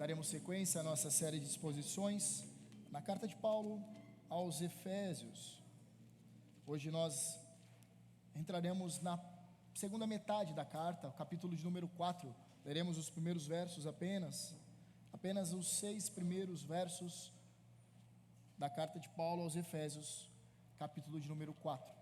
Daremos sequência à nossa série de exposições na carta de Paulo aos Efésios. Hoje nós entraremos na segunda metade da carta, o capítulo de número 4. Leremos os primeiros versos apenas os 6 primeiros versos da carta de Paulo aos Efésios, capítulo de número 4.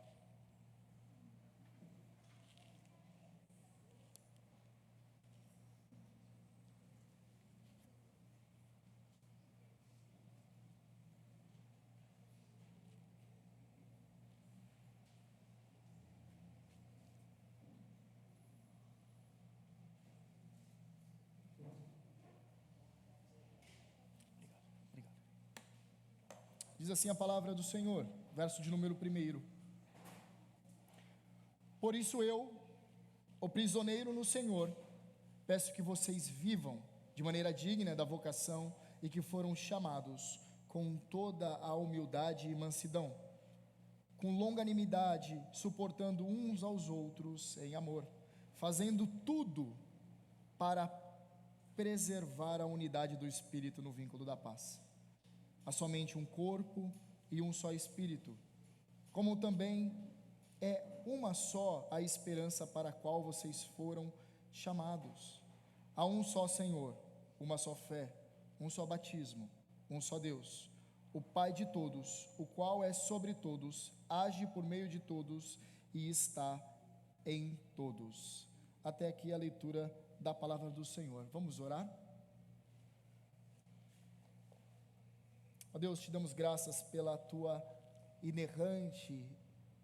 Diz assim a palavra do Senhor, verso de número 1: Por isso eu, o prisioneiro no Senhor, peço que vocês vivam de maneira digna da vocação e que foram chamados, com toda a humildade e mansidão, com longanimidade, suportando uns aos outros em amor, fazendo tudo para preservar a unidade do Espírito no vínculo da paz. Há somente um corpo e um só Espírito, como também é uma só a esperança para a qual vocês foram chamados. Há um só Senhor, uma só fé, um só batismo, um só Deus, o Pai de todos, o qual é sobre todos, age por meio de todos e está em todos. Até aqui a leitura da palavra do Senhor. Vamos orar? Ó Deus, te damos graças pela tua inerrante,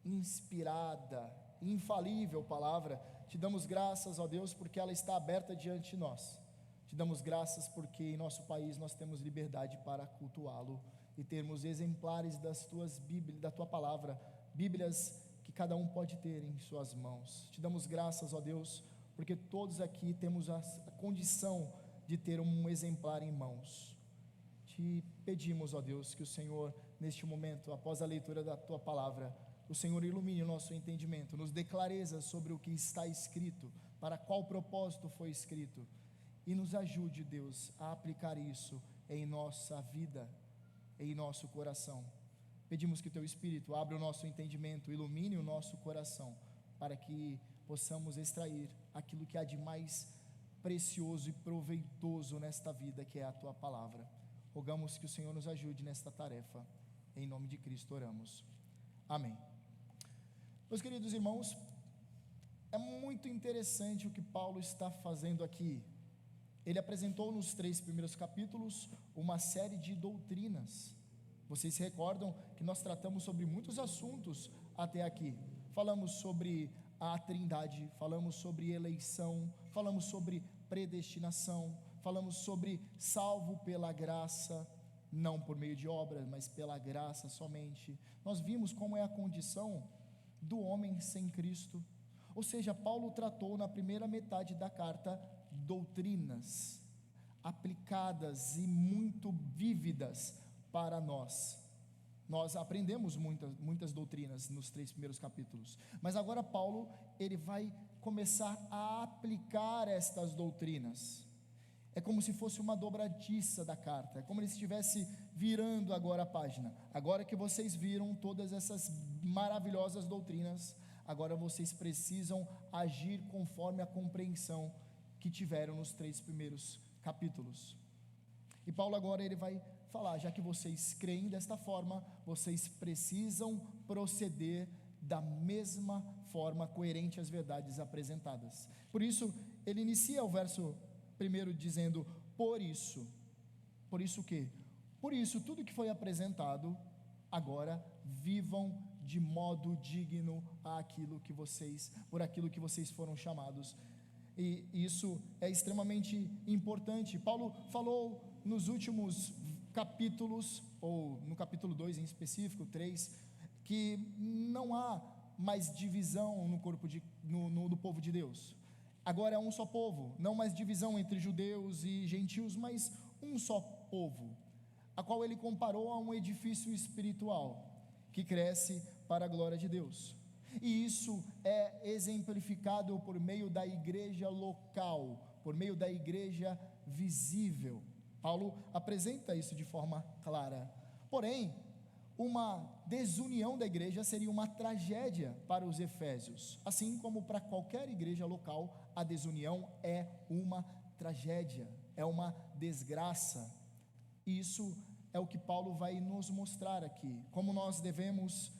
inspirada, infalível palavra. Te damos graças, ó Deus, porque ela está aberta diante de nós. Te damos graças porque em nosso país nós temos liberdade para cultuá-lo e termos exemplares das tuas Bíblias, da tua palavra, Bíblias que cada um pode ter em suas mãos. Te damos graças, ó Deus, porque todos aqui temos a condição de ter um exemplar em mãos. Te pedimos, ó Deus, que o Senhor, neste momento, após a leitura da tua palavra, o Senhor ilumine o nosso entendimento, nos dê clareza sobre o que está escrito, para qual propósito foi escrito, e nos ajude, Deus, a aplicar isso em nossa vida, em nosso coração. Pedimos que teu Espírito abra o nosso entendimento, ilumine o nosso coração, para que possamos extrair aquilo que há de mais precioso e proveitoso nesta vida, que é a tua palavra. Rogamos que o Senhor nos ajude nesta tarefa, em nome de Cristo oramos, amém. Meus queridos irmãos, é muito interessante o que Paulo está fazendo aqui. Ele apresentou nos 3 primeiros capítulos uma série de doutrinas. Vocês se recordam que nós tratamos sobre muitos assuntos até aqui. Falamos sobre a Trindade, falamos sobre eleição, falamos sobre predestinação, falamos sobre salvo pela graça, não por meio de obras, mas pela graça somente. Nós vimos como é a condição do homem sem Cristo. Ou seja, Paulo tratou na primeira metade da carta doutrinas aplicadas e muito vívidas para nós. Nós aprendemos muitas doutrinas nos 3 primeiros capítulos, mas agora Paulo ele vai começar a aplicar estas doutrinas. É como se fosse uma dobradiça da carta, é como ele estivesse virando agora a página. Agora que vocês viram todas essas maravilhosas doutrinas, agora vocês precisam agir conforme a compreensão que tiveram nos 3 primeiros capítulos. E Paulo agora ele vai falar, já que vocês creem desta forma, vocês precisam proceder da mesma forma, coerente às verdades apresentadas. Por isso, ele inicia o verso 1 dizendo, por isso o quê? Por isso, tudo que foi apresentado, agora vivam de modo digno por aquilo que vocês foram chamados. E isso é extremamente importante. Paulo falou nos últimos capítulos, ou no capítulo 2 em específico, 3, que não há mais divisão no povo de Deus. Agora é um só povo, não mais divisão entre judeus e gentios, mas um só povo, a qual ele comparou a um edifício espiritual, que cresce para a glória de Deus. E isso é exemplificado por meio da igreja local, por meio da igreja visível. Paulo apresenta isso de forma clara. Porém, uma desunião da igreja seria uma tragédia para os efésios, assim como para qualquer igreja local, a desunião é uma tragédia, é uma desgraça. E isso é o que Paulo vai nos mostrar aqui, como nós devemos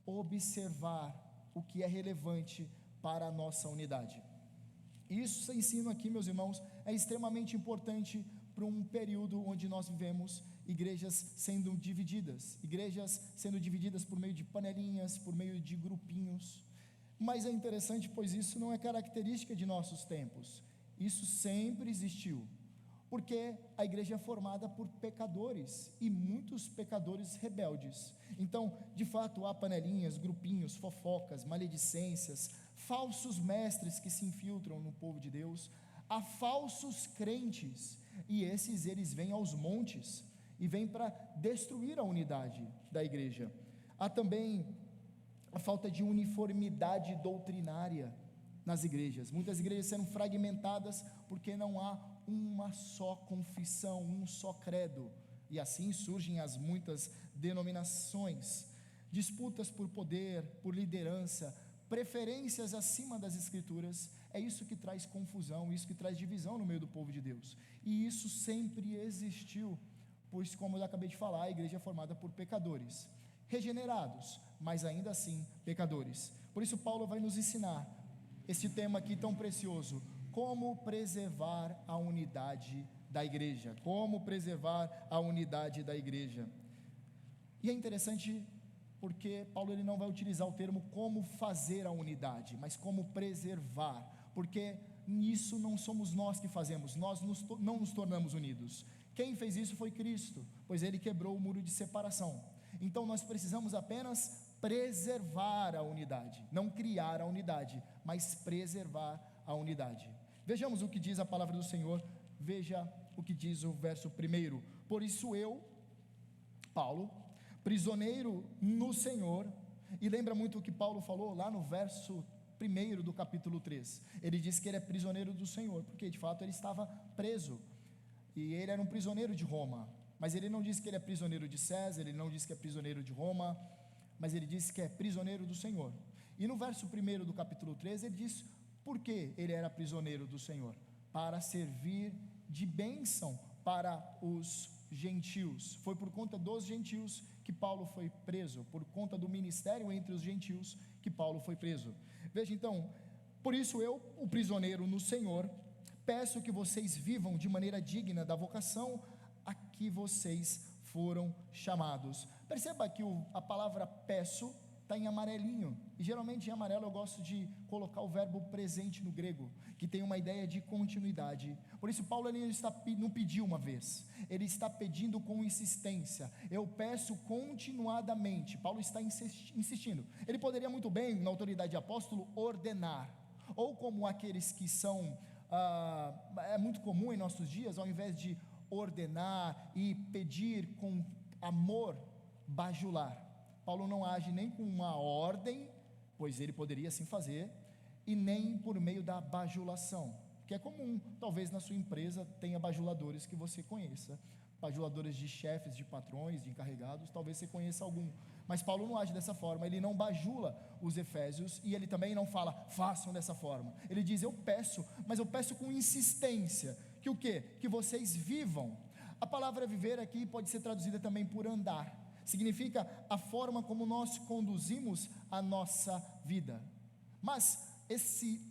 observar o que é relevante para a nossa unidade. Isso, esse ensino aqui, meus irmãos, é extremamente importante para um período onde nós vivemos, igrejas sendo divididas por meio de panelinhas, por meio de grupinhos. Mas é interessante, pois isso não é característica de nossos tempos, isso sempre existiu, porque a igreja é formada por pecadores, e muitos pecadores rebeldes. Então, de fato, há panelinhas, grupinhos, fofocas, maledicências, falsos mestres que se infiltram no povo de Deus, há falsos crentes, e eles vêm aos montes, e vêm para destruir a unidade da igreja. Há também a falta de uniformidade doutrinária nas igrejas, muitas igrejas sendo fragmentadas, porque não há uma só confissão, um só credo, e assim surgem as muitas denominações, disputas por poder, por liderança, preferências acima das escrituras. É isso que traz confusão, isso que traz divisão no meio do povo de Deus, e isso sempre existiu, pois, como eu acabei de falar, a igreja é formada por pecadores, regenerados, mas ainda assim pecadores. Por isso Paulo vai nos ensinar esse tema aqui tão precioso: como preservar a unidade da igreja, como preservar a unidade da igreja. E é interessante porque Paulo ele não vai utilizar o termo como fazer a unidade, mas como preservar, porque nisso não somos nós que fazemos, nós não nos tornamos unidos. Quem fez isso foi Cristo, pois ele quebrou o muro de separação. Então nós precisamos apenas preservar a unidade, não criar a unidade, mas preservar a unidade. Vejamos o que diz a palavra do Senhor. Veja o que diz o verso 1: por isso eu, Paulo, prisioneiro no Senhor. E lembra muito o que Paulo falou lá no verso 1 do capítulo 3, ele disse que ele é prisioneiro do Senhor, porque de fato ele estava preso, e ele era um prisioneiro de Roma, mas ele não disse que ele é prisioneiro de César, ele não disse que é prisioneiro de Roma, mas ele disse que é prisioneiro do Senhor. E no verso 1 do capítulo 3 ele diz por que ele era prisioneiro do Senhor: para servir de bênção para os gentios. Foi por conta dos gentios que Paulo foi preso, por conta do ministério entre os gentios que Paulo foi preso. Veja então, por isso eu, o prisioneiro no Senhor, peço que vocês vivam de maneira digna da vocação a que vocês foram chamados. Perceba que a palavra peço está em amarelinho, e geralmente em amarelo eu gosto de colocar o verbo presente no grego, que tem uma ideia de continuidade. Por isso Paulo ele não pediu uma vez, ele está pedindo com insistência: eu peço continuadamente. Paulo está insistindo. Ele poderia muito bem, na autoridade de apóstolo, ordenar, ou como aqueles que são, é muito comum em nossos dias, ao invés de ordenar e pedir com amor, bajular. Paulo não age nem com uma ordem, pois ele poderia assim fazer, e nem por meio da bajulação, que é comum. Talvez na sua empresa tenha bajuladores que você conheça, bajuladores de chefes, de patrões, de encarregados, talvez você conheça algum, mas Paulo não age dessa forma, ele não bajula os efésios, e ele também não fala, façam dessa forma. Ele diz, eu peço, mas eu peço com insistência, que o quê? Que vocês vivam. A palavra viver aqui pode ser traduzida também por andar, significa a forma como nós conduzimos a nossa vida. Mas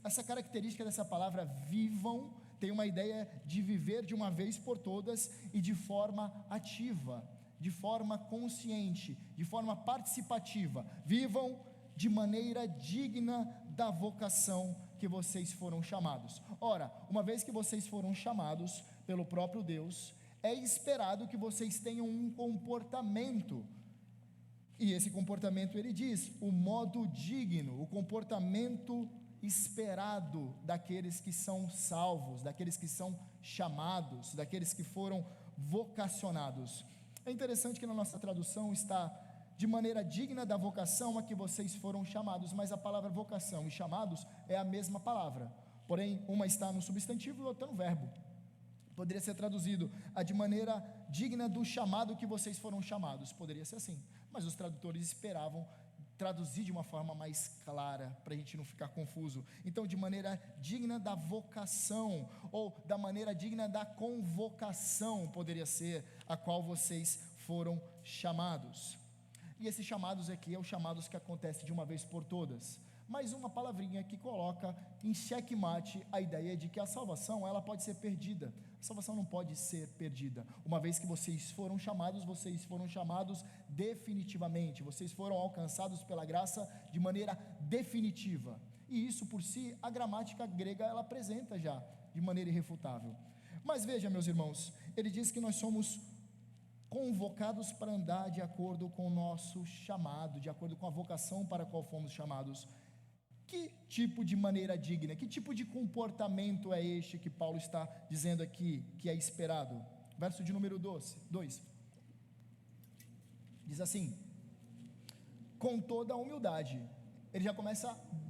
essa característica dessa palavra vivam tem uma ideia de viver de uma vez por todas e de forma ativa, de forma consciente, de forma participativa. Vivam de maneira digna da vocação que vocês foram chamados. Ora, uma vez que vocês foram chamados pelo próprio Deus, é esperado que vocês tenham um comportamento, e esse comportamento, ele diz, o modo digno, o comportamento esperado daqueles que são salvos, daqueles que são chamados, daqueles que foram vocacionados. É interessante que na nossa tradução está de maneira digna da vocação a que vocês foram chamados, mas a palavra vocação e chamados é a mesma palavra, porém uma está no substantivo e outra no verbo. Poderia ser traduzido de maneira digna do chamado que vocês foram chamados. Poderia ser assim, mas os tradutores esperavam traduzir de uma forma mais clara, para a gente não ficar confuso. Então, de maneira digna da vocação, ou da maneira digna da convocação, poderia ser a qual vocês foram chamados. E esses chamados aqui é os chamados que acontecem de uma vez por todas. Mais uma palavrinha que coloca em xeque-mate a ideia de que a salvação, ela pode ser perdida. A salvação não pode ser perdida. Uma vez que vocês foram chamados definitivamente. Vocês foram alcançados pela graça de maneira definitiva. E isso por si, a gramática grega, ela apresenta já de maneira irrefutável. Mas veja, meus irmãos, ele diz que nós somos convocados para andar de acordo com o nosso chamado, de acordo com a vocação para a qual fomos chamados. Que tipo de maneira digna, que tipo de comportamento é este que Paulo está dizendo aqui, que é esperado? Verso de número 2, diz assim: com toda a humildade. Ele já começa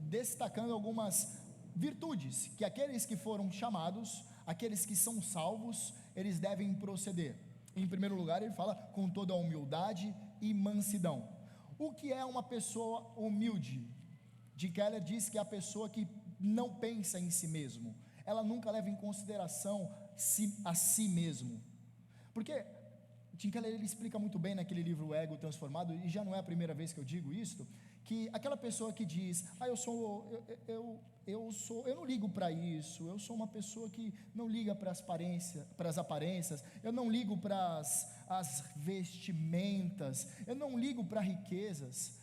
destacando algumas virtudes, que aqueles que foram chamados, aqueles que são salvos, eles devem proceder. Em primeiro lugar, ele fala com toda a humildade e mansidão. O que é uma pessoa humilde? Tim Keller diz que é a pessoa que não pensa em si mesmo, ela nunca leva em consideração a si mesmo, porque Tim Keller, ele explica muito bem naquele livro O Ego Transformado, e já não é a primeira vez que eu digo isto, que aquela pessoa que diz, eu não ligo para isso, eu sou uma pessoa que não liga para as aparências, eu não ligo para as vestimentas, eu não ligo para riquezas.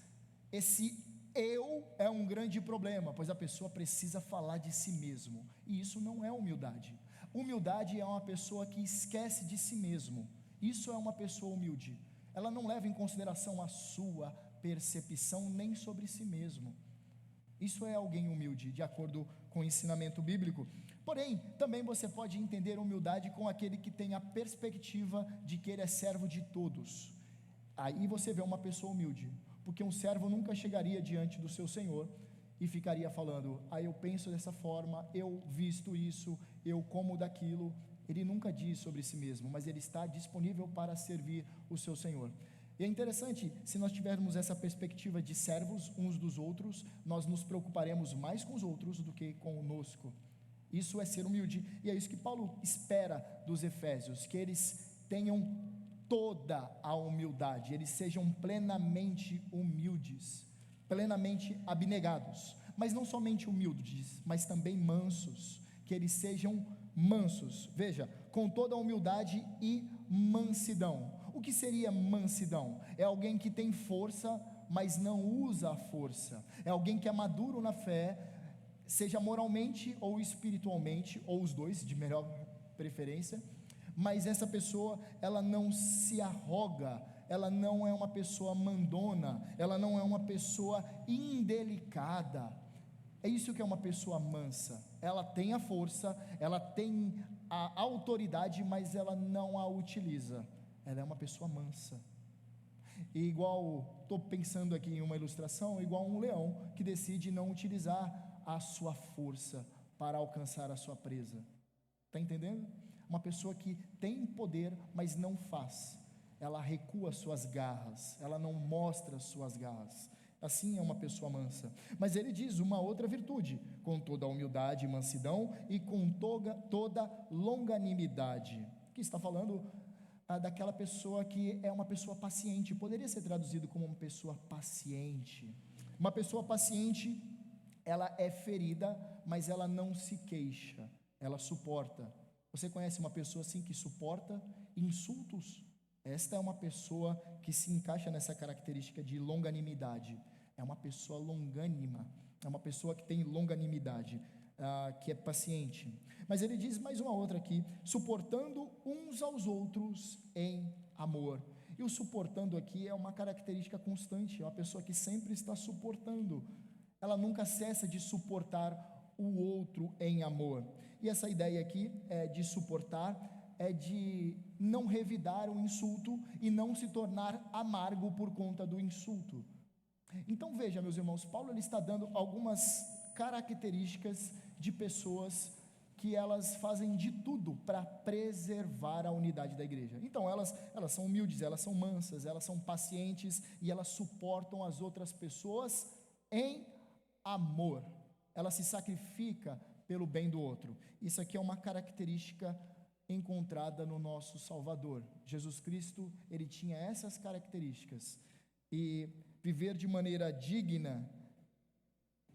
Esse eu é um grande problema, pois a pessoa precisa falar de si mesmo, e isso não é humildade. Humildade é uma pessoa que esquece de si mesmo. Isso é uma pessoa humilde. Ela não leva em consideração a sua percepção nem sobre si mesmo. Isso é alguém humilde, de acordo com o ensinamento bíblico. Porém, também você pode entender humildade com aquele que tem a perspectiva de que ele é servo de todos. Aí você vê uma pessoa humilde, porque um servo nunca chegaria diante do seu senhor e ficaria falando, eu penso dessa forma, eu visto isso, eu como daquilo. Ele nunca diz sobre si mesmo, mas ele está disponível para servir o seu senhor. E é interessante, se nós tivermos essa perspectiva de servos uns dos outros, nós nos preocuparemos mais com os outros do que conosco. Isso é ser humilde, e é isso que Paulo espera dos efésios, que eles tenham toda a humildade, eles sejam plenamente humildes, plenamente abnegados, mas não somente humildes, mas também mansos, que eles sejam mansos. Veja, com toda a humildade e mansidão. O que seria mansidão? É alguém que tem força, mas não usa a força. É alguém que é maduro na fé, seja moralmente ou espiritualmente, ou os dois, de melhor preferência. Mas essa pessoa, ela não se arroga, ela não é uma pessoa mandona, ela não é uma pessoa indelicada. É isso que é uma pessoa mansa. Ela tem a força, ela tem a autoridade, mas ela não a utiliza. Ela é uma pessoa mansa. E igual, estou pensando aqui em uma ilustração, igual um leão que decide não utilizar a sua força para alcançar a sua presa. Está entendendo? Uma pessoa que tem poder, mas não faz. Ela recua suas garras, ela não mostra suas garras. Assim é uma pessoa mansa. Mas ele diz uma outra virtude, com toda a humildade e mansidão e com toda longanimidade, que está falando daquela pessoa que é uma pessoa paciente. Poderia ser traduzido como uma pessoa paciente. Uma pessoa paciente, ela é ferida, mas ela não se queixa, ela suporta. Você conhece uma pessoa assim que suporta insultos? Esta é uma pessoa que se encaixa nessa característica de longanimidade. É uma pessoa longânima, é uma pessoa que tem longanimidade, que é paciente. Mas ele diz mais uma outra aqui, suportando uns aos outros em amor. E o suportando aqui é uma característica constante, é uma pessoa que sempre está suportando. Ela nunca cessa de suportar o outro em amor. E essa ideia aqui de suportar é de não revidar o insulto e não se tornar amargo por conta do insulto. Então veja, meus irmãos, Paulo ele está dando algumas características de pessoas que elas fazem de tudo para preservar a unidade da igreja. Então elas são humildes, elas são mansas, elas são pacientes e elas suportam as outras pessoas em amor. Ela se sacrifica pelo bem do outro. Isso aqui é uma característica encontrada no nosso Salvador. Jesus Cristo, ele tinha essas características. E viver de maneira digna,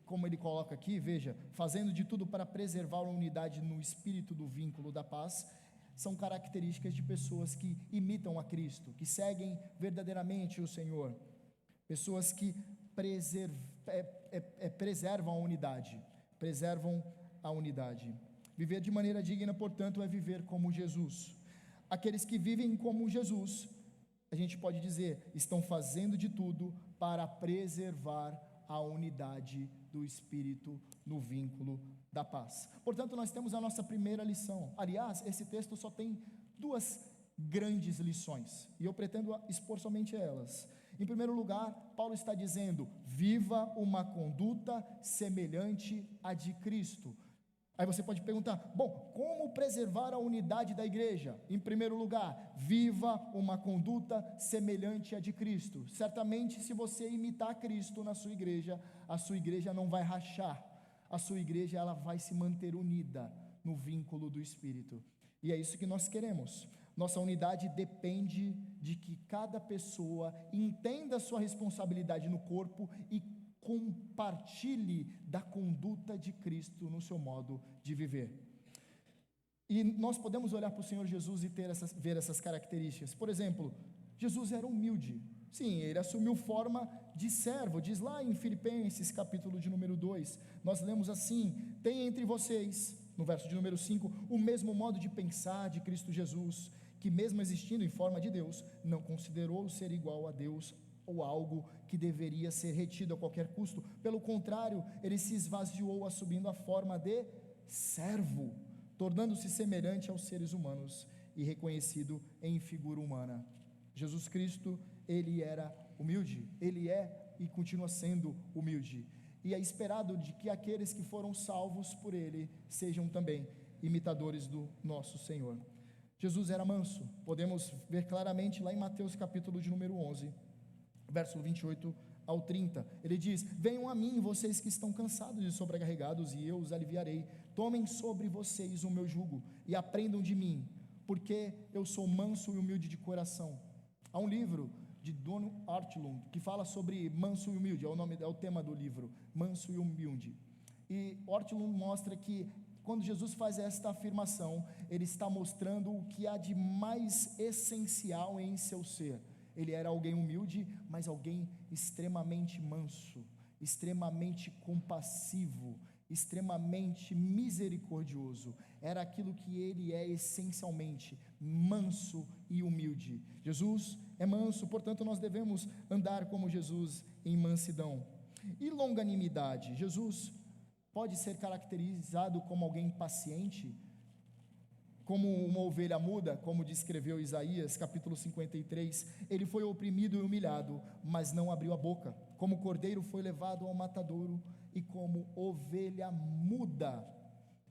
como ele coloca aqui, veja, fazendo de tudo para preservar a unidade no espírito do vínculo da paz, são características de pessoas que imitam a Cristo, que seguem verdadeiramente o Senhor, pessoas que preservam a unidade. Viver de maneira digna, portanto, é viver como Jesus. Aqueles que vivem como Jesus, a gente pode dizer, estão fazendo de tudo para preservar a unidade do Espírito no vínculo da paz. Portanto, nós temos a nossa primeira lição. Aliás, esse texto só tem duas grandes lições, e eu pretendo expor somente elas. Em primeiro lugar, Paulo está dizendo: viva uma conduta semelhante à de Cristo. Aí você pode perguntar: bom, como preservar a unidade da igreja? Em primeiro lugar, viva uma conduta semelhante à de Cristo. Certamente, se você imitar Cristo na sua igreja, a sua igreja não vai rachar. A sua igreja, ela vai se manter unida no vínculo do Espírito. E é isso que nós queremos. Nossa unidade depende de que cada pessoa entenda a sua responsabilidade no corpo e compartilhe da conduta de Cristo no seu modo de viver. E nós podemos olhar para o Senhor Jesus e ver essas características. Por exemplo, Jesus era humilde. Sim, ele assumiu forma de servo. Diz lá em Filipenses, capítulo de número 2, nós lemos assim: tem entre vocês, no verso de número 5, o mesmo modo de pensar de Cristo Jesus, que mesmo existindo em forma de Deus, não considerou ser igual a Deus ou algo que deveria ser retido a qualquer custo. Pelo contrário, ele se esvaziou, assumindo a forma de servo, tornando-se semelhante aos seres humanos e reconhecido em figura humana. Jesus Cristo, ele era humilde, ele é e continua sendo humilde, e é esperado de que aqueles que foram salvos por ele sejam também imitadores do nosso Senhor. Jesus era manso, podemos ver claramente lá em Mateus capítulo de número 11, verso 28 ao 30, ele diz: venham a mim, vocês que estão cansados e sobrecarregados, e eu os aliviarei. Tomem sobre vocês o meu jugo e aprendam de mim, porque eu sou manso e humilde de coração. Há um livro de Don Ortlund que fala sobre manso e humilde, é o tema do livro, manso e humilde. E Ortlund mostra que quando Jesus faz esta afirmação, ele está mostrando o que há de mais essencial em seu ser. Ele era alguém humilde, mas alguém extremamente manso, extremamente compassivo, extremamente misericordioso. Era aquilo que ele é essencialmente, manso e humilde. Jesus é manso, portanto nós devemos andar como Jesus em mansidão. E longanimidade, Jesus pode ser caracterizado como alguém paciente, como uma ovelha muda, como descreveu Isaías, capítulo 53, ele foi oprimido e humilhado, mas não abriu a boca, como cordeiro foi levado ao matadouro, e como ovelha muda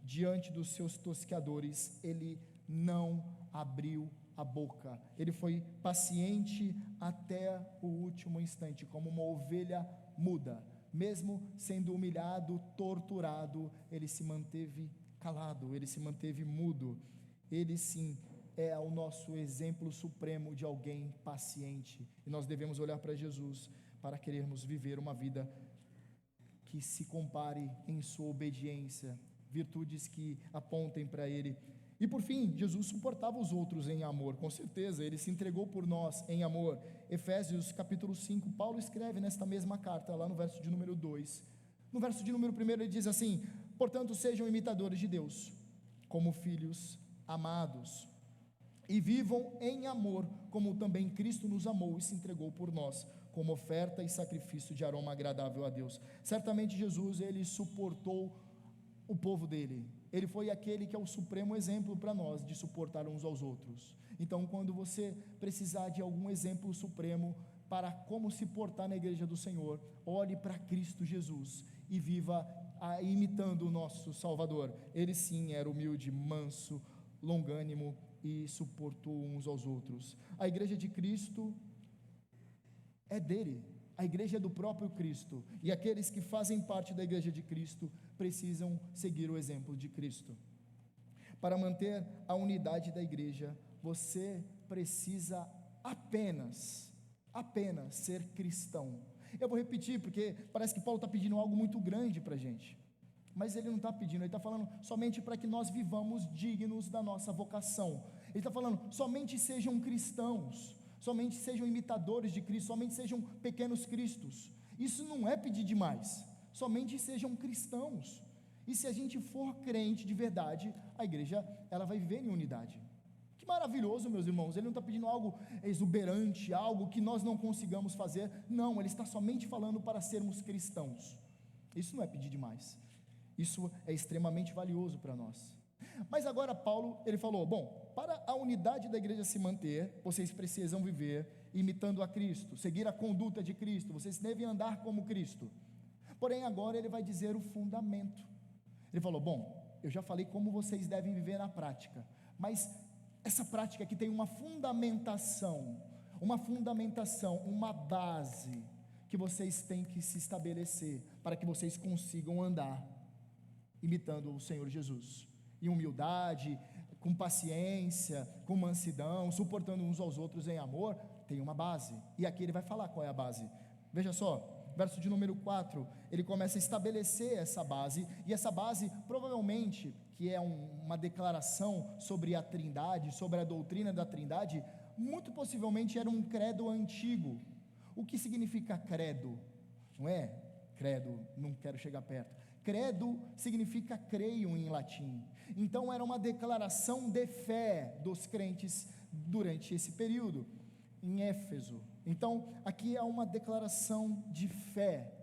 diante dos seus tosqueadores, ele não abriu a boca, ele foi paciente até o último instante, como uma ovelha muda, mesmo sendo humilhado, torturado, ele se manteve calado, ele se manteve mudo. Ele sim é o nosso exemplo supremo de alguém paciente, e nós devemos olhar para Jesus para querermos viver uma vida que se compare em sua obediência, virtudes que apontem para Ele. E por fim, Jesus suportava os outros em amor, com certeza, Ele se entregou por nós em amor. Efésios capítulo 5, Paulo escreve nesta mesma carta, lá no verso de número 2, no verso de número 1 ele diz assim: portanto sejam imitadores de Deus, como filhos amados, e vivam em amor, como também Cristo nos amou e se entregou por nós, como oferta e sacrifício de aroma agradável a Deus. Certamente Jesus, ele suportou o povo dele, ele foi aquele que é o supremo exemplo para nós, de suportar uns aos outros. Então, quando você precisar de algum exemplo supremo para como se portar na igreja do Senhor, olhe para Cristo Jesus e viva imitando o nosso Salvador. Ele sim era humilde, manso, longânimo e suportou uns aos outros. A igreja de Cristo é dele, a igreja é do próprio Cristo, e aqueles que fazem parte da igreja de Cristo precisam seguir o exemplo de Cristo. Para manter a unidade da igreja, você precisa apenas ser cristão. Eu vou repetir, porque parece que Paulo está pedindo algo muito grande para a gente, mas ele não está pedindo, ele está falando somente para que nós vivamos dignos da nossa vocação. Ele está falando, somente sejam cristãos, somente sejam imitadores de Cristo, somente sejam pequenos cristos. Isso não é pedir demais, somente sejam cristãos. E se a gente for crente de verdade, a igreja, ela vai viver em unidade. Que maravilhoso, meus irmãos. Ele não está pedindo algo exuberante, algo que nós não consigamos fazer. Não, ele está somente falando para sermos cristãos. Isso não é pedir demais, isso é extremamente valioso para nós. Mas agora Paulo, ele falou, bom, para a unidade da igreja se manter, vocês precisam viver imitando a Cristo, seguir a conduta de Cristo, vocês devem andar como Cristo. Porém agora ele vai dizer o fundamento. Ele falou, bom, eu já falei como vocês devem viver na prática, mas essa prática aqui tem uma fundamentação, uma base que vocês têm que se estabelecer, para que vocês consigam andar imitando o Senhor Jesus, em humildade, com paciência, com mansidão, suportando uns aos outros em amor. Tem uma base, e aqui ele vai falar qual é a base. Veja só, verso de número 4, ele começa a estabelecer essa base, e essa base provavelmente, que é uma declaração sobre a Trindade, sobre a doutrina da Trindade, muito possivelmente era um credo antigo. O que significa credo? Não é credo, não quero chegar perto. Credo significa creio em latim. Então era uma declaração de fé dos crentes durante esse período, em Éfeso. Então aqui há uma declaração de fé.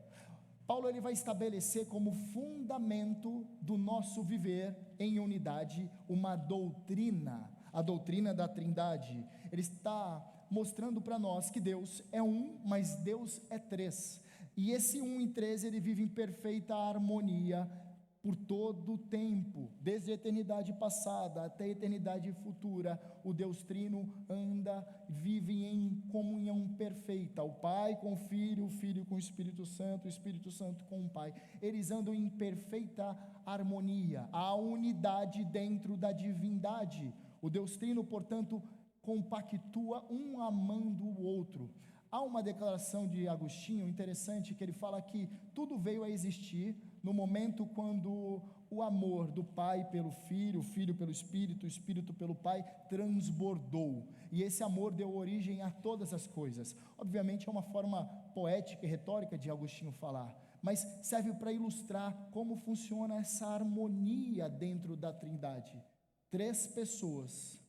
Paulo ele vai estabelecer como fundamento do nosso viver em unidade uma doutrina, a doutrina da Trindade. Ele está mostrando para nós que Deus é um, mas Deus é três. E esse um em três, ele vive em perfeita harmonia por todo o tempo, desde a eternidade passada até a eternidade futura. O Deus Trino vive em comunhão perfeita, o Pai com o Filho com o Espírito Santo com o Pai. Eles andam em perfeita harmonia, a unidade dentro da divindade. O Deus Trino, portanto, compactua um amando o outro. Há uma declaração de Agostinho interessante, que ele fala que tudo veio a existir no momento quando o amor do Pai pelo Filho, o Filho pelo Espírito, o Espírito pelo Pai transbordou, e esse amor deu origem a todas as coisas. Obviamente é uma forma poética e retórica de Agostinho falar, mas serve para ilustrar como funciona essa harmonia dentro da Trindade. Três pessoas,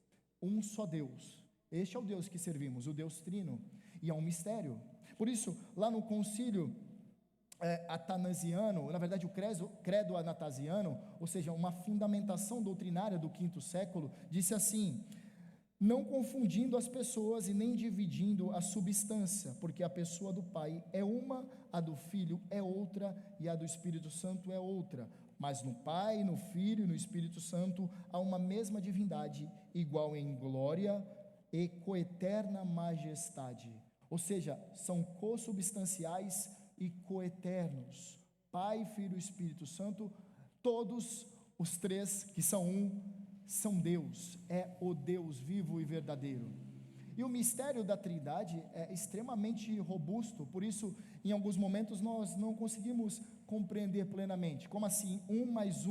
um só Deus. Este é o Deus que servimos, o Deus Trino, e é um mistério. Por isso, lá no concílio atanasiano, na verdade o credo anatasiano, ou seja, uma fundamentação doutrinária do quinto século, disse assim: não confundindo as pessoas e nem dividindo a substância, porque a pessoa do Pai é uma, a do Filho é outra e a do Espírito Santo é outra, mas no Pai, no Filho e no Espírito Santo há uma mesma divindade, igual em glória e coeterna majestade. Ou seja, são consubstanciais e coeternos. Pai, Filho e Espírito Santo, todos os três que são um, são Deus, é o Deus vivo e verdadeiro. E o mistério da Trindade é extremamente robusto, por isso, em alguns momentos, nós não conseguimos compreender plenamente. Como assim? Um mais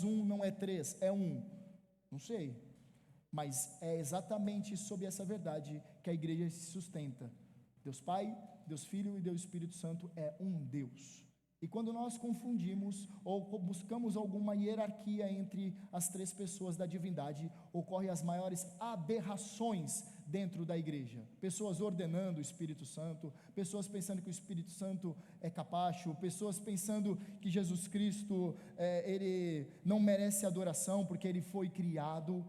um não é três, é um? Não sei, mas é exatamente sobre essa verdade que a igreja se sustenta. Deus Pai, Deus Filho e Deus Espírito Santo é um Deus. E quando nós confundimos ou buscamos alguma hierarquia entre as três pessoas da divindade, ocorrem as maiores aberrações dentro da igreja. Pessoas ordenando o Espírito Santo, pessoas pensando que o Espírito Santo é capacho, pessoas pensando que Jesus Cristo ele não merece adoração porque ele foi criado.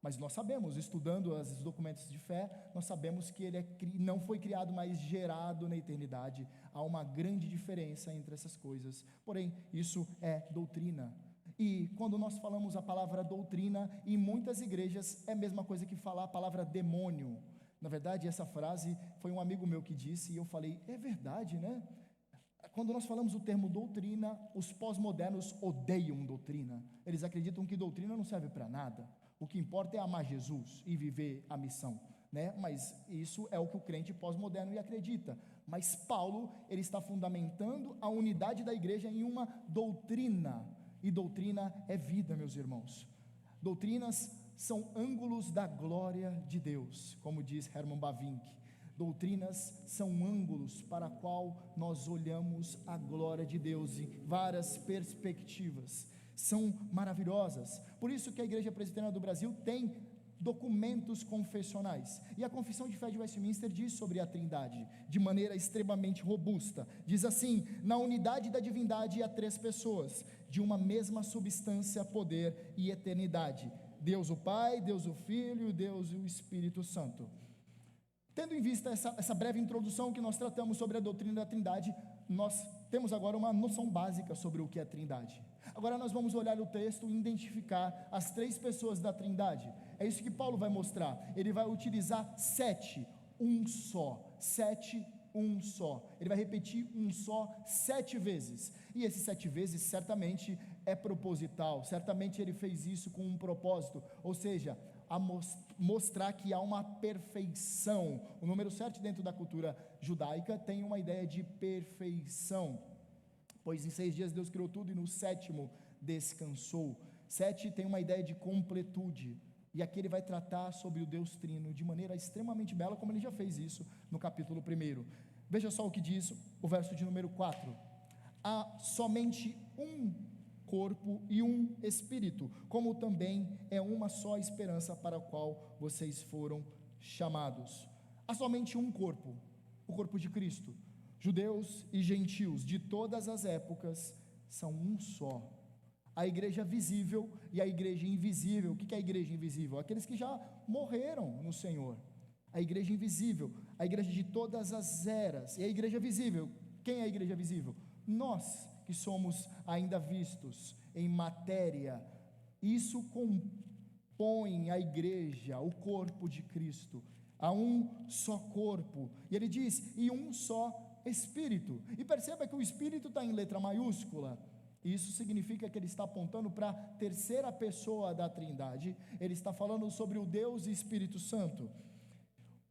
Mas nós sabemos, estudando os documentos de fé, nós sabemos que ele não foi criado, mas gerado na eternidade. Há uma grande diferença entre essas coisas. Porém, isso é doutrina. E quando nós falamos a palavra doutrina, em muitas igrejas é a mesma coisa que falar a palavra demônio. Na verdade, essa frase foi um amigo meu que disse, e eu falei, é verdade, né? Quando nós falamos o termo doutrina, os pós-modernos odeiam doutrina. Eles acreditam que doutrina não serve para nada. O que importa é amar Jesus e viver a missão, né? Mas isso é o que o crente pós-moderno acredita. Mas Paulo, ele está fundamentando a unidade da igreja em uma doutrina. E doutrina é vida, meus irmãos. Doutrinas são ângulos da glória de Deus, como diz Herman Bavinck. Doutrinas são ângulos para a qual nós olhamos a glória de Deus em várias perspectivas. São maravilhosas. Por isso que a Igreja Presbiteriana do Brasil tem documentos confessionais. E a Confissão de Fé de Westminster diz sobre a Trindade, de maneira extremamente robusta. Diz assim: na unidade da divindade há três pessoas, de uma mesma substância, poder e eternidade. Deus o Pai, Deus o Filho, Deus o Espírito Santo. Tendo em vista essa breve introdução que nós tratamos sobre a doutrina da Trindade, nós temos agora uma noção básica sobre o que é Trindade. Agora nós vamos olhar o texto e identificar as três pessoas da Trindade. É isso que Paulo vai mostrar. Ele vai utilizar 7, um só. 7, um só. Ele vai repetir um só 7 vezes. E esses 7 vezes certamente é proposital. Certamente ele fez isso com um propósito. Ou seja, a mostrar que há uma perfeição. O número 7 dentro da cultura judaica tem uma ideia de perfeição. Pois em 6 dias Deus criou tudo e no 7º descansou. 7 tem uma ideia de completude. E aqui ele vai tratar sobre o Deus Trino de maneira extremamente bela, como ele já fez isso no capítulo 1. Veja só o que diz o verso de número 4. Há somente um corpo e um espírito, como também é uma só esperança para a qual vocês foram chamados. Há somente um corpo, o corpo de Cristo. Judeus e gentios de todas as épocas são um só. A igreja visível e a igreja invisível. O que é a igreja invisível? Aqueles que já morreram no Senhor. A igreja invisível, a igreja de todas as eras. E a igreja visível, quem é a igreja visível? Nós que somos ainda vistos em matéria. Isso compõe a igreja, o corpo de Cristo. Há um só corpo. E ele diz, e um só Espírito. E perceba que o Espírito está em letra maiúscula. Isso significa que ele está apontando para a terceira pessoa da Trindade. Ele está falando sobre o Deus e Espírito Santo.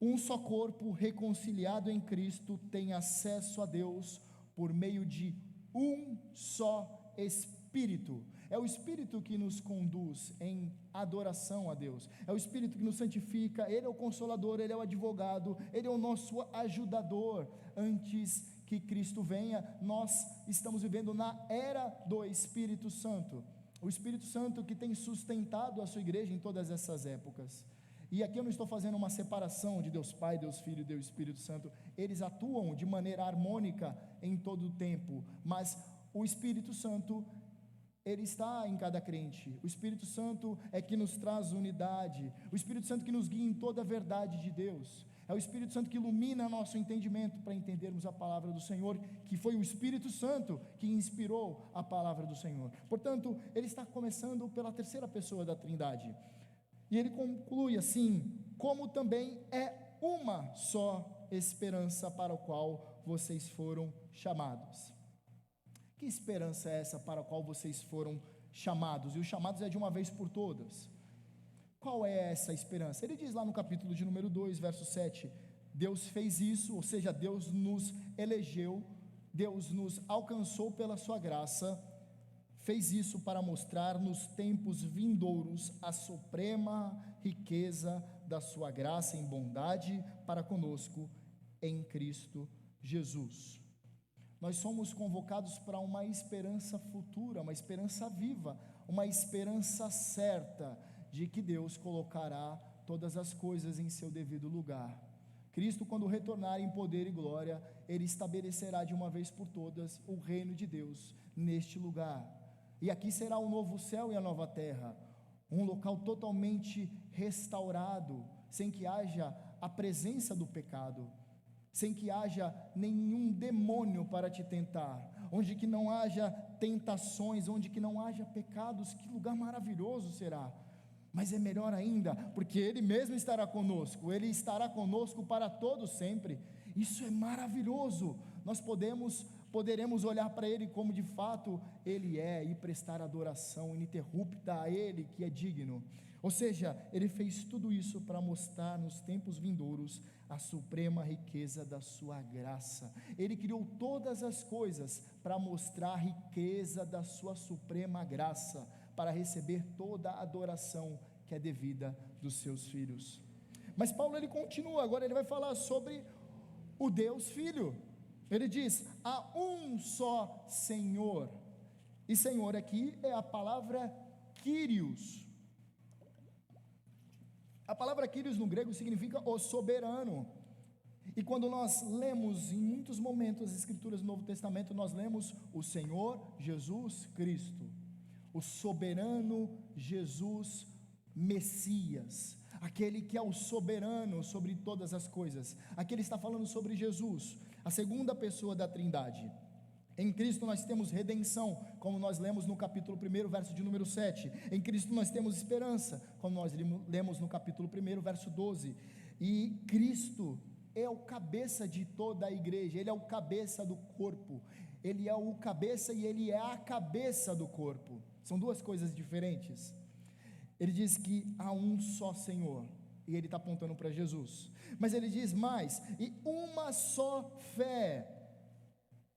Um só corpo reconciliado em Cristo tem acesso a Deus por meio de um só Espírito. É o Espírito que nos conduz em adoração a Deus. É o Espírito que nos santifica. Ele é o consolador, ele é o advogado, ele é o nosso ajudador. Antes que Cristo venha, nós estamos vivendo na era do Espírito Santo. O Espírito Santo que tem sustentado a sua igreja em todas essas épocas. E aqui eu não estou fazendo uma separação de Deus Pai, Deus Filho e Deus Espírito Santo. Eles atuam de maneira harmônica em todo o tempo, mas o Espírito Santo, ele está em cada crente. O Espírito Santo é que nos traz unidade. O Espírito Santo que nos guia em toda a verdade de Deus. É o Espírito Santo que ilumina nosso entendimento para entendermos a palavra do Senhor, que foi o Espírito Santo que inspirou a palavra do Senhor. Portanto, ele está começando pela terceira pessoa da Trindade. E ele conclui assim: como também é uma só esperança para a qual vocês foram chamados. Que esperança é essa para a qual vocês foram chamados? E os chamados é de uma vez por todas. Qual é essa esperança? Ele diz lá no capítulo de número 2, verso 7, Deus fez isso, ou seja, Deus nos elegeu, Deus nos alcançou pela sua graça, fez isso para mostrar nos tempos vindouros a suprema riqueza da sua graça em bondade para conosco em Cristo Jesus. Nós somos convocados para uma esperança futura, uma esperança viva, uma esperança certa de que Deus colocará todas as coisas em seu devido lugar. Cristo, quando retornar em poder e glória, ele estabelecerá de uma vez por todas o reino de Deus neste lugar. E aqui será o novo céu e a nova terra, um local totalmente restaurado, sem que haja a presença do pecado, sem que haja nenhum demônio para te tentar, onde que não haja tentações, onde que não haja pecados. Que lugar maravilhoso será! Mas é melhor ainda, porque Ele mesmo estará conosco, Ele estará conosco para todo sempre. Isso é maravilhoso. Nós poderemos olhar para Ele como de fato Ele é, e prestar adoração ininterrupta a Ele, que é digno. Ou seja, Ele fez tudo isso para mostrar nos tempos vindouros a suprema riqueza da sua graça. Ele criou todas as coisas para mostrar a riqueza da sua suprema graça, para receber toda a adoração que é devida dos seus filhos. Mas Paulo, ele continua, agora ele vai falar sobre o Deus Filho. Ele diz: há um só Senhor, e Senhor aqui é a palavra Kyrios. A palavra Kyrios no grego significa o soberano, e quando nós lemos em muitos momentos as escrituras do Novo Testamento, nós lemos o Senhor Jesus Cristo, o soberano Jesus Messias, aquele que é o soberano sobre todas as coisas. Aqui ele está falando sobre Jesus, a segunda pessoa da Trindade. Em Cristo nós temos redenção, como nós lemos no capítulo 1, verso de número 7. Em Cristo nós temos esperança, como nós lemos no capítulo 1, verso 12. E Cristo é o cabeça de toda a igreja, Ele é o cabeça do corpo. Ele é o cabeça e Ele é a cabeça do corpo. São duas coisas diferentes. Ele diz que há um só Senhor, e ele está apontando para Jesus. Mas ele diz mais: e uma só fé.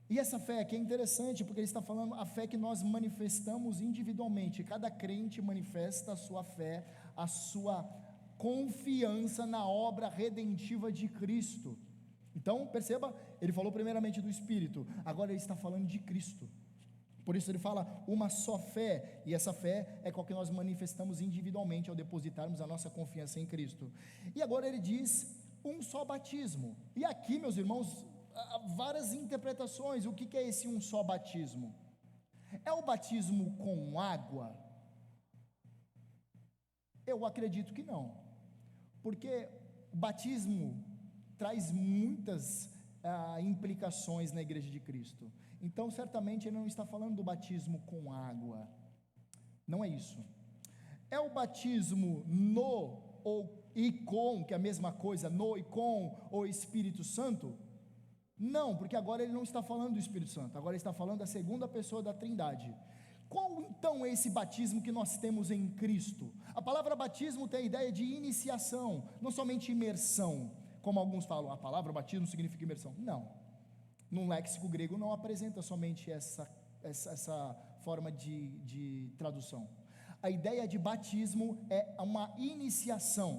E essa fé aqui é interessante, porque ele está falando a fé que nós manifestamos individualmente. Cada crente manifesta a sua fé, a sua confiança na obra redentiva de Cristo. Então perceba, ele falou primeiramente do Espírito, agora ele está falando de Cristo. Por isso ele fala uma só fé, e essa fé é qual que nós manifestamos individualmente ao depositarmos a nossa confiança em Cristo. E agora ele diz um só batismo. E aqui, meus irmãos, há várias interpretações. O que é esse um só batismo? É o batismo com água? Eu acredito que não, porque o batismo traz muitas implicações na igreja de Cristo. Então certamente ele não está falando do batismo com água, não é isso. É o batismo no ou e com, que é a mesma coisa, no e com o Espírito Santo? Não, porque agora ele não está falando do Espírito Santo, agora ele está falando da segunda pessoa da Trindade. Qual então é esse batismo que nós temos em Cristo? A palavra batismo tem a ideia de iniciação, não somente imersão, como alguns falam, a palavra batismo significa imersão. Não, no léxico grego não apresenta somente essa forma de tradução. A ideia de batismo é uma iniciação,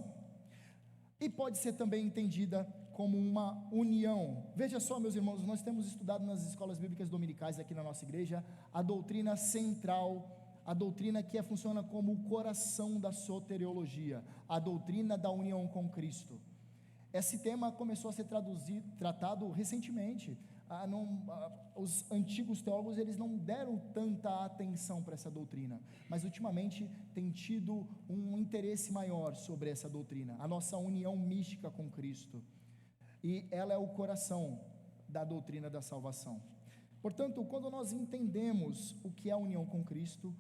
e pode ser também entendida como uma união. Veja só, meus irmãos, nós temos estudado nas escolas bíblicas dominicais aqui na nossa igreja a doutrina central, a doutrina que funciona como o coração da soteriologia, a doutrina da união com Cristo. Esse tema começou a ser tratado recentemente. Os antigos teólogos, eles não deram tanta atenção para essa doutrina, mas ultimamente tem tido um interesse maior sobre essa doutrina, a nossa união mística com Cristo, e ela é o coração da doutrina da salvação. Portanto, quando nós entendemos o que é a união com Cristo,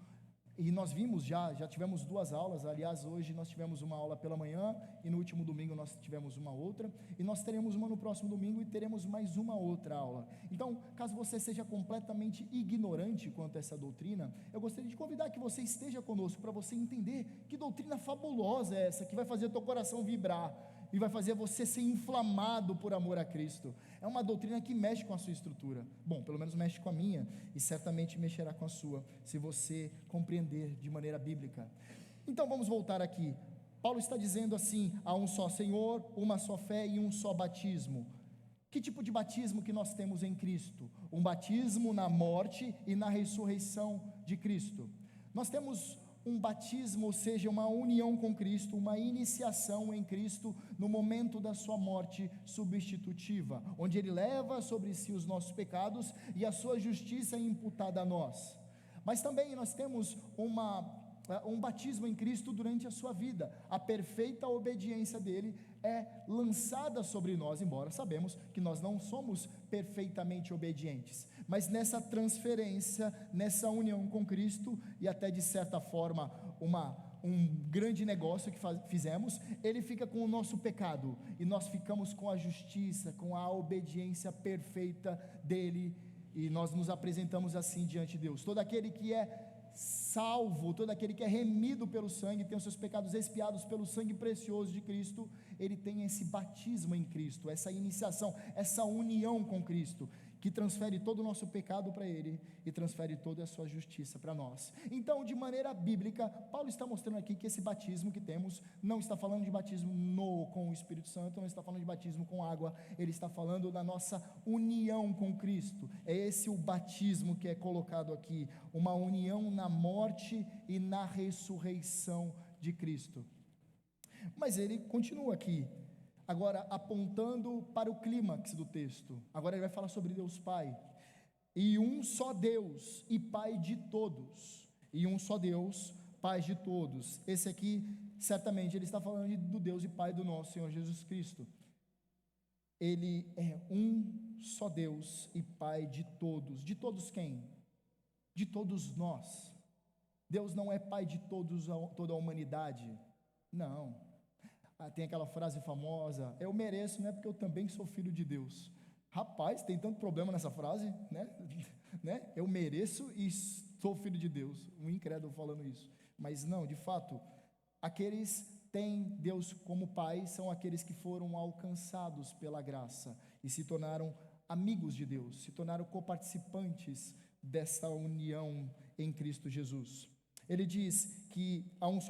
e nós vimos já tivemos duas aulas, aliás, hoje nós tivemos uma aula pela manhã, e no último domingo nós tivemos uma outra, e nós teremos uma no próximo domingo, e teremos mais uma outra aula. Então, caso você seja completamente ignorante quanto a essa doutrina, eu gostaria de convidar que você esteja conosco, para você entender que doutrina fabulosa é essa, que vai fazer o teu coração vibrar, e vai fazer você ser inflamado por amor a Cristo. É uma doutrina que mexe com a sua estrutura. Bom, pelo menos mexe com a minha, e certamente mexerá com a sua, se você compreender de maneira bíblica. Então vamos voltar aqui. Paulo está dizendo assim: há um só Senhor, uma só fé e um só batismo. Que tipo de batismo que nós temos em Cristo? Um batismo na morte e na ressurreição de Cristo. Nós temos um batismo, ou seja, uma união com Cristo, uma iniciação em Cristo no momento da sua morte substitutiva, onde Ele leva sobre si os nossos pecados e a sua justiça é imputada a nós. Mas também nós temos uma um batismo em Cristo durante a sua vida. A perfeita obediência dele é lançada sobre nós, embora sabemos que nós não somos perfeitamente obedientes, mas nessa transferência, nessa união com Cristo, e até de certa forma um grande negócio que fizemos, ele fica com o nosso pecado, e nós ficamos com a justiça, com a obediência perfeita dele, e nós nos apresentamos assim diante de Deus. Todo aquele que é salvo, todo aquele que é remido pelo sangue, tem os seus pecados expiados pelo sangue precioso de Cristo, ele tem esse batismo em Cristo, essa iniciação, essa união com Cristo, que transfere todo o nosso pecado para ele, e transfere toda a sua justiça para nós. Então, de maneira bíblica, Paulo está mostrando aqui que esse batismo que temos, não está falando de batismo com o Espírito Santo, não está falando de batismo com água, ele está falando da nossa união com Cristo. É esse o batismo que é colocado aqui, uma união na morte e na ressurreição de Cristo. Mas ele continua aqui, agora apontando para o clímax do texto. Agora ele vai falar sobre Deus Pai, e um só Deus e Pai de todos, e um só Deus, Pai de todos. Esse aqui, certamente, ele está falando do Deus e Pai do nosso Senhor Jesus Cristo. Ele é um só Deus e Pai de todos quem? De todos nós. Deus não é Pai de todos, toda a humanidade, não. Tem aquela frase famosa, eu mereço, não é porque eu também sou filho de Deus. Rapaz, tem tanto problema nessa frase, né? Eu mereço e sou filho de Deus, um incrédulo falando isso. Mas não, de fato, aqueles têm Deus como Pai, são aqueles que foram alcançados pela graça, e se tornaram amigos de Deus, se tornaram coparticipantes dessa união em Cristo Jesus. Ele diz que há um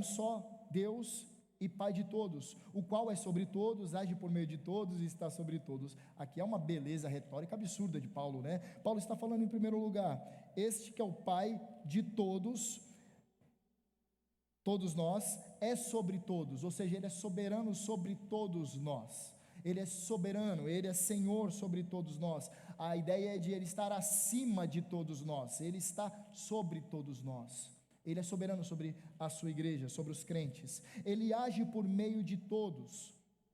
só Deus e Pai de todos, o qual é sobre todos, age por meio de todos e está sobre todos. Aqui é uma beleza retórica absurda de Paulo, né? Paulo está falando em primeiro lugar, este que é o Pai de todos nós, é sobre todos, ou seja, ele é soberano sobre todos nós. Ele é soberano, ele é Senhor sobre todos nós. A ideia é de ele estar acima de todos nós, ele está sobre todos nós. Ele é soberano sobre a sua igreja, sobre os crentes. Ele age por meio de todos.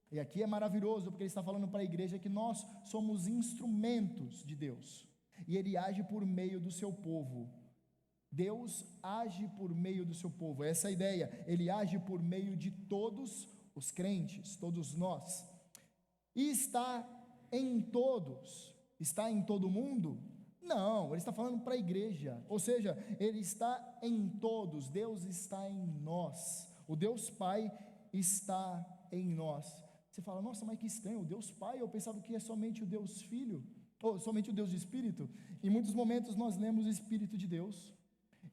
E aqui é maravilhoso, porque ele está falando para a igreja que nós somos instrumentos de Deus. E ele age por meio do seu povo. Deus age por meio do seu povo. Essa é a ideia. Ele age por meio de todos os crentes, todos nós. E está em todos. Está em todo mundo? Não, ele está falando para a igreja, ou seja, ele está em todos, Deus está em nós, o Deus Pai está em nós. Você fala, nossa, mas que estranho, o Deus Pai, eu pensava que é somente o Deus Filho, ou somente o Deus Espírito. Em muitos momentos nós lemos o Espírito de Deus,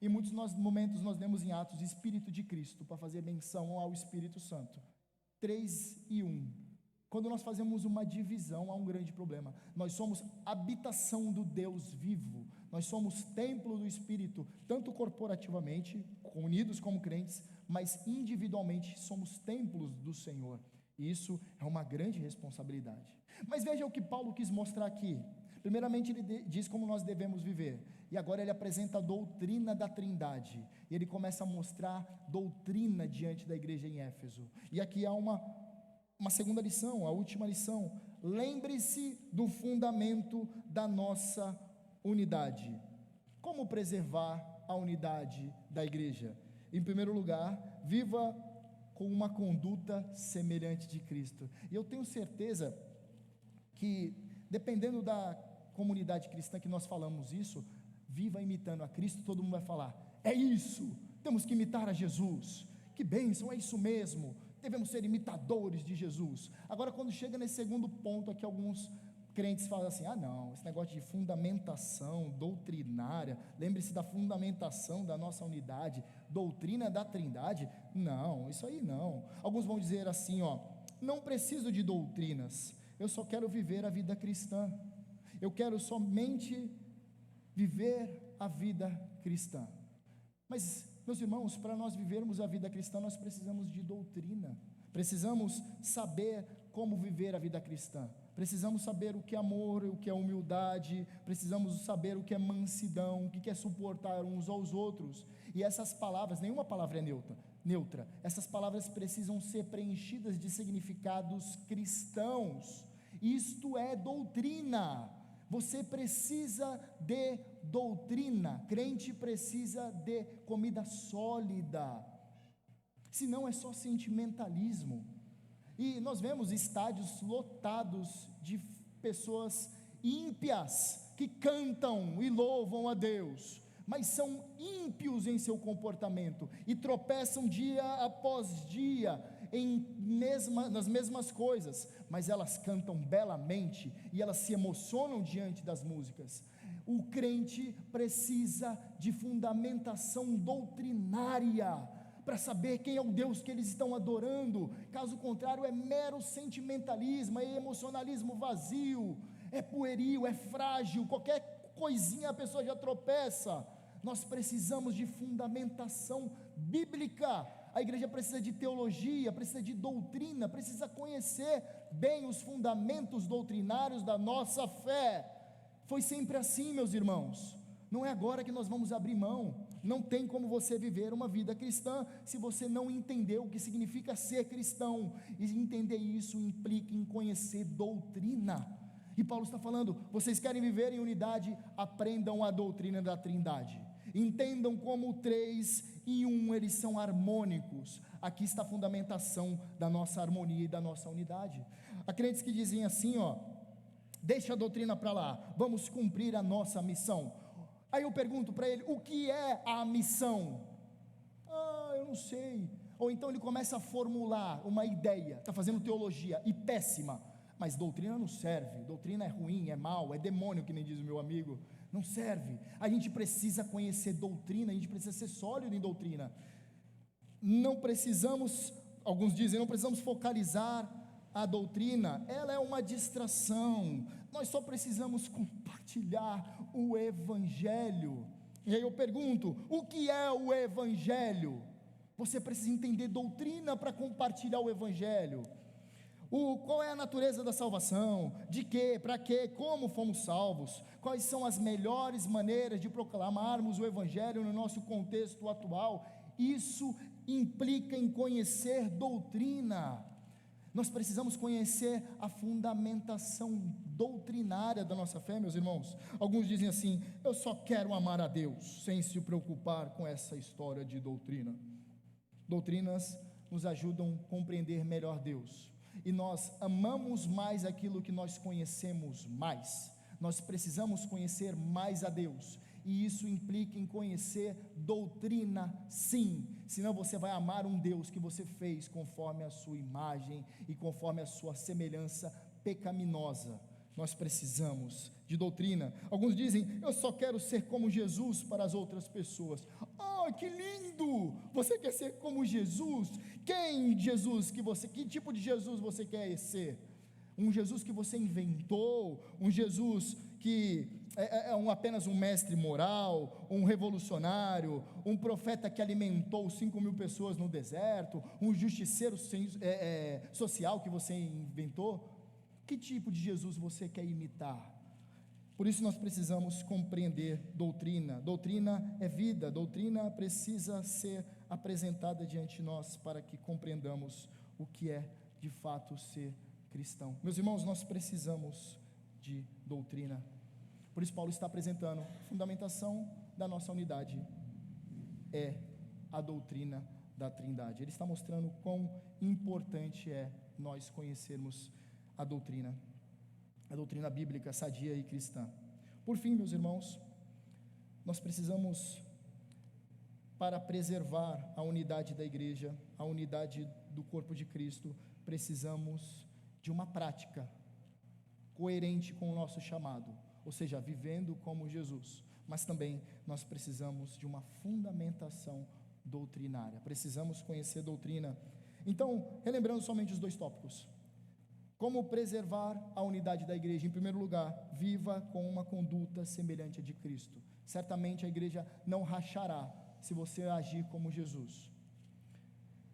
em muitos momentos nós lemos em Atos o Espírito de Cristo, para fazer menção ao Espírito Santo, 3 e 1. Quando nós fazemos uma divisão, há um grande problema. Nós somos habitação do Deus vivo, nós somos templo do Espírito, tanto corporativamente, unidos como crentes, mas individualmente somos templos do Senhor, e isso é uma grande responsabilidade. Mas veja o que Paulo quis mostrar aqui. Primeiramente ele diz como nós devemos viver, e agora ele apresenta a doutrina da Trindade, e ele começa a mostrar doutrina diante da igreja em Éfeso, e aqui há uma segunda lição, a última lição. Lembre-se do fundamento da nossa unidade. Como preservar a unidade da igreja? Em primeiro lugar, viva com uma conduta semelhante de Cristo. E eu tenho certeza que, dependendo da comunidade cristã que nós falamos isso, viva imitando a Cristo, todo mundo vai falar, é isso, temos que imitar a Jesus, que bênção, é isso mesmo, devemos ser imitadores de Jesus. Agora, quando chega nesse segundo ponto aqui, alguns crentes falam assim, não, esse negócio de fundamentação doutrinária, lembre-se da fundamentação da nossa unidade, doutrina da Trindade, não, isso aí não. Alguns vão dizer assim, não preciso de doutrinas, eu só quero viver a vida cristã, eu quero somente viver a vida cristã. Mas Meus irmãos, para nós vivermos a vida cristã, nós precisamos de doutrina, precisamos saber como viver a vida cristã, precisamos saber o que é amor, o que é humildade, precisamos saber o que é mansidão, o que é suportar uns aos outros, e essas palavras, nenhuma palavra é neutra, essas palavras precisam ser preenchidas de significados cristãos, isto é doutrina. Você precisa de doutrina, crente precisa de comida sólida, senão é só sentimentalismo. E nós vemos estádios lotados de pessoas ímpias que cantam e louvam a Deus, mas são ímpios em seu comportamento e tropeçam dia após dia nas mesmas coisas, mas elas cantam belamente e elas se emocionam diante das músicas. O crente precisa de fundamentação doutrinária para saber quem é o Deus que eles estão adorando, caso contrário é mero sentimentalismo, é emocionalismo vazio, é pueril, é frágil, qualquer coisinha a pessoa já tropeça. Nós precisamos de fundamentação bíblica. A igreja precisa de teologia, precisa de doutrina, precisa conhecer bem os fundamentos doutrinários da nossa fé. Foi sempre assim, meus irmãos. Não é agora que nós vamos abrir mão. Não tem como você viver uma vida cristã se você não entender o que significa ser cristão. E entender isso implica em conhecer doutrina. E Paulo está falando: vocês querem viver em unidade? Aprendam a doutrina da Trindade. Entendam como 3 em 1 eles são harmônicos. Aqui está a fundamentação da nossa harmonia e da nossa unidade. Há crentes que dizem assim, deixa a doutrina para lá, vamos cumprir a nossa missão. Aí eu pergunto para ele: o que é a missão? Eu não sei. Ou então ele começa a formular uma ideia, está fazendo teologia, e péssima, mas doutrina não serve, doutrina é ruim, é mal, é demônio, que nem diz o meu amigo, não serve. A gente precisa conhecer doutrina, a gente precisa ser sólido em doutrina. Não precisamos, alguns dizem, não precisamos focalizar a doutrina, ela é uma distração, nós só precisamos compartilhar o Evangelho. E aí eu pergunto: o que é o Evangelho? Você precisa entender doutrina para compartilhar o Evangelho. Qual é a natureza da salvação? De quê? Para quê? Como fomos salvos? Quais são as melhores maneiras de proclamarmos o Evangelho no nosso contexto atual? Isso implica em conhecer doutrina. Nós precisamos conhecer a fundamentação doutrinária da nossa fé, meus irmãos. Alguns dizem assim: eu só quero amar a Deus, sem se preocupar com essa história de doutrina. Doutrinas nos ajudam a compreender melhor Deus, e nós amamos mais aquilo que nós conhecemos mais. Nós precisamos conhecer mais a Deus, e isso implica em conhecer doutrina, sim, senão você vai amar um Deus que você fez conforme a sua imagem e conforme a sua semelhança pecaminosa. Nós precisamos de doutrina. Alguns dizem: eu só quero ser como Jesus para as outras pessoas. Que lindo! Você quer ser como Jesus? Quem Jesus que tipo de Jesus você quer ser? Um Jesus que você inventou? Um Jesus que é apenas um mestre moral, um revolucionário, um profeta que alimentou 5.000 pessoas no deserto, um justiceiro social que você inventou? Que tipo de Jesus você quer imitar? Por isso nós precisamos compreender doutrina. Doutrina é vida, doutrina precisa ser apresentada diante de nós para que compreendamos o que é de fato ser cristão. Meus irmãos, nós precisamos de doutrina. Por isso Paulo está apresentando a fundamentação da nossa unidade é a doutrina da Trindade. Ele está mostrando quão importante é nós conhecermos a doutrina bíblica, sadia e cristã. Por fim, meus irmãos, nós precisamos, para preservar a unidade da igreja, a unidade do corpo de Cristo, precisamos de uma prática coerente com o nosso chamado, ou seja, vivendo como Jesus, mas também nós precisamos de uma fundamentação doutrinária, precisamos conhecer doutrina. Então, relembrando somente os 2 tópicos: como preservar a unidade da igreja? Em primeiro lugar, viva com uma conduta semelhante à de Cristo. Certamente a igreja não rachará se você agir como Jesus.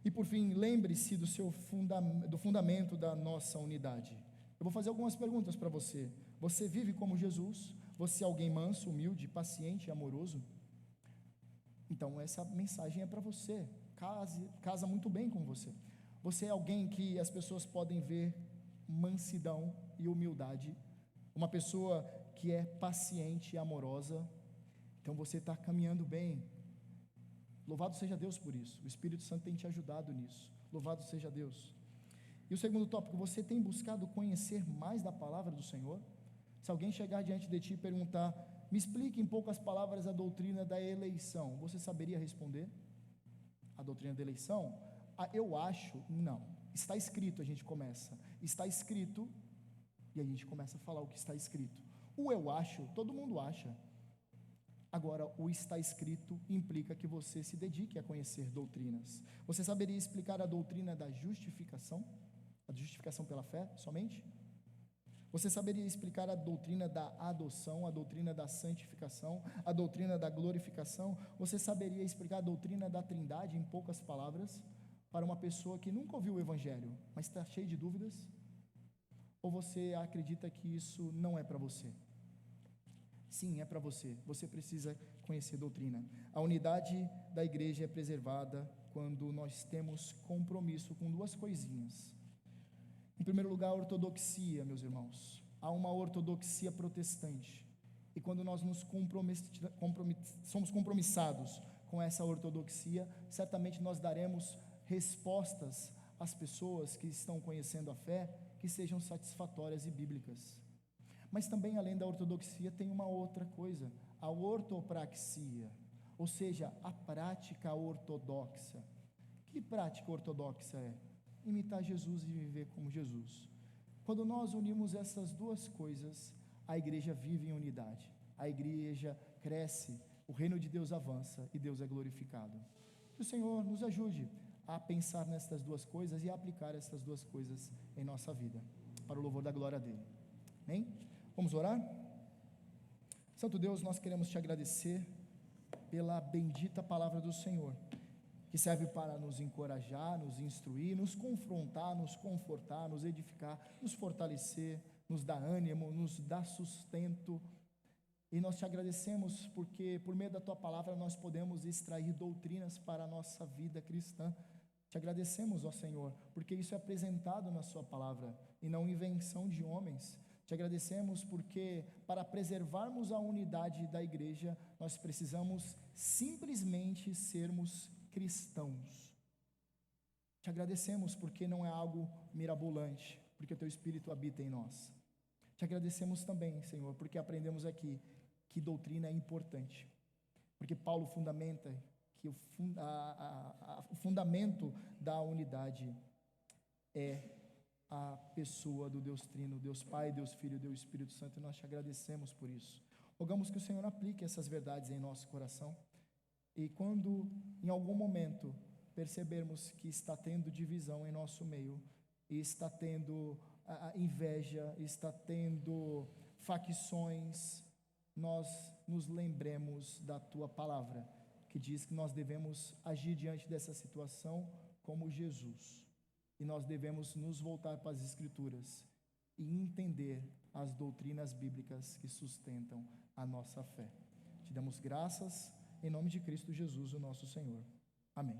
E por fim, lembre-se do fundamento da nossa unidade. Eu vou fazer algumas perguntas para você. Você vive como Jesus? Você é alguém manso, humilde, paciente e amoroso? Então essa mensagem é para você, casa muito bem com você. Você é alguém que as pessoas podem ver mansidão e humildade, uma pessoa que é paciente e amorosa, então você está caminhando bem. Louvado seja Deus por isso, o Espírito Santo tem te ajudado nisso, louvado seja Deus. E o segundo tópico, você tem buscado conhecer mais da palavra do Senhor? Se alguém chegar diante de ti e perguntar, me explique em poucas palavras a doutrina da eleição, você saberia responder? A doutrina da eleição? Eu acho, não. Está escrito, a gente começa. Está escrito, e a gente começa a falar o que está escrito. O eu acho, todo mundo acha. Agora, o está escrito implica que você se dedique a conhecer doutrinas. Você saberia explicar a doutrina da justificação? A justificação pela fé, somente? Você saberia explicar a doutrina da adoção, a doutrina da santificação, a doutrina da glorificação? Você saberia explicar a doutrina da Trindade em poucas palavras para uma pessoa que nunca ouviu o Evangelho, mas está cheio de dúvidas? Ou você acredita que isso não é para você? Sim, é para você. Você precisa conhecer doutrina. A unidade da igreja é preservada quando nós temos compromisso com duas coisinhas. Em primeiro lugar, a ortodoxia, meus irmãos. Há uma ortodoxia protestante. E quando nós somos compromissados com essa ortodoxia, certamente nós daremos respostas às pessoas que estão conhecendo a fé, que sejam satisfatórias e bíblicas. Mas também, além da ortodoxia, tem uma outra coisa, a ortopraxia, ou seja, a prática ortodoxa. Que prática ortodoxa é? Imitar Jesus e viver como Jesus. Quando nós unimos essas duas coisas, a igreja vive em unidade, a igreja cresce, o reino de Deus avança e Deus é glorificado. Que o Senhor nos ajude a pensar nestas duas coisas e a aplicar essas duas coisas em nossa vida, para o louvor da glória dele. Amém? Vamos orar? Santo Deus, nós queremos te agradecer pela bendita palavra do Senhor, que serve para nos encorajar, nos instruir, nos confrontar, nos confortar, nos edificar, nos fortalecer, nos dar ânimo, nos dar sustento. E nós te agradecemos porque por meio da tua palavra nós podemos extrair doutrinas para a nossa vida cristã. Te agradecemos, ó Senhor, porque isso é apresentado na sua palavra e não invenção de homens. Te agradecemos porque para preservarmos a unidade da igreja, nós precisamos simplesmente sermos cristãos. Te agradecemos porque não é algo mirabolante, porque o teu Espírito habita em nós. Te agradecemos também, Senhor, porque aprendemos aqui que doutrina é importante, porque Paulo fundamenta que o fundamento da unidade é a pessoa do Deus Trino, Deus Pai, Deus Filho, Deus Espírito Santo, e nós te agradecemos por isso. Rogamos que o Senhor aplique essas verdades em nosso coração, e quando em algum momento percebermos que está tendo divisão em nosso meio, e está tendo inveja, está tendo facções, nós nos lembremos da tua palavra, que diz que nós devemos agir diante dessa situação como Jesus, e nós devemos nos voltar para as Escrituras e entender as doutrinas bíblicas que sustentam a nossa fé. Te damos graças em nome de Cristo Jesus, o nosso Senhor. Amém.